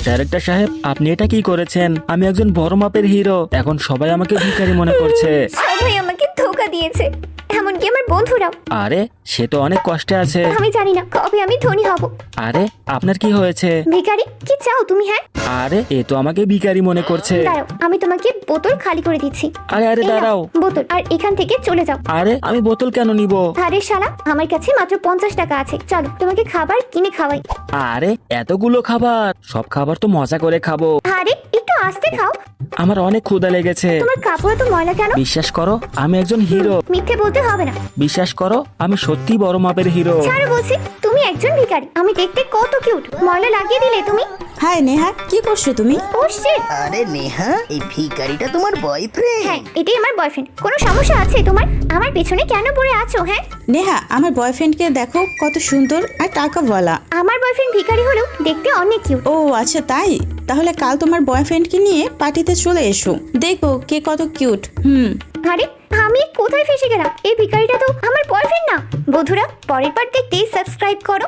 Director সাহেব, আপনি এটা কি করেছেন? আমি একজন বড় মাপের হিরো, এখন সবাই আমাকে ভিখারি মনে করছে। সবাই আমাকে ধোকা দিয়েছে, এমনকি আমার বন্ধুরাও। আরে সে তো অনেক কষ্টে আছে। আমি জানি না কবে আমি ধনী হব। আরে আপনার কি হয়েছে? ভিখারি, কি চাও তুমি? হ্যাঁ, আরে এ তো আমাকে ভিখারি মনে করছে। দাঁড়াও, আমি তোমাকে বোতল খালি করে দিচ্ছি। আরে আরে এই নাও দাঁড়াও। বোতল, আর এখান থেকে চলে যাও। আরে আমি বোতল কেন নিব? আরে শালা, আমার কাছে মাত্র 50 টাকা আছে, চলো তোমাকে খাবার কিনে খাওয়াই। আরে এতগুলো খাবার, সব খাবার তো মজা করে খাবো। আরে একটু আস্তে খাও, আমার অনেক ক্ষুধা লেগেছে। তোমার কাপড় তো ময়লা কেন? বিশ্বাস করো, আমি একজন হিরো। মিথ্যে বলতে হবে না। বিশ্বাস করো, আমি সত্যি বড় মাপের হিরো। ছাড়ো বলছি, তুমি একজন ভিখারি। আমি দেখতে কত কিউট, ময়লা লাগিয়ে দিলে তুমি। হাই নেহা, কি করছো তুমি? ও শিট। আরে নেহা, এই ভিখারিটা তোমার বয়ফ্রেন্ড? হ্যাঁ, এটাই আমার বয়ফ্রেন্ড। কোনো সমস্যা আছে তোমার? আমার পেছনে কেন পড়ে আছো? হ্যাঁ, নেহা, আমার বয়ফ্রেন্ডকে দেখো, কত সুন্দর আর টাকাওয়ালা। আমার বয়ফ্রেন্ড ভিখারি হলেও দেখতে অনেক কিউট। ও আচ্ছা তাই, তাহলে কাল তোমার বয়ফ্রেন্ডকে নিয়ে পার্টিতে চলে এসো, দেখবো কে কত কিউট। আরে আমি কোথায় ফেসে গেলাম? এই ভিখারিটা তো আমার বয়ফ্রেন্ড না। বন্ধুরা, পরের বার দেখতে সাবস্ক্রাইব করো।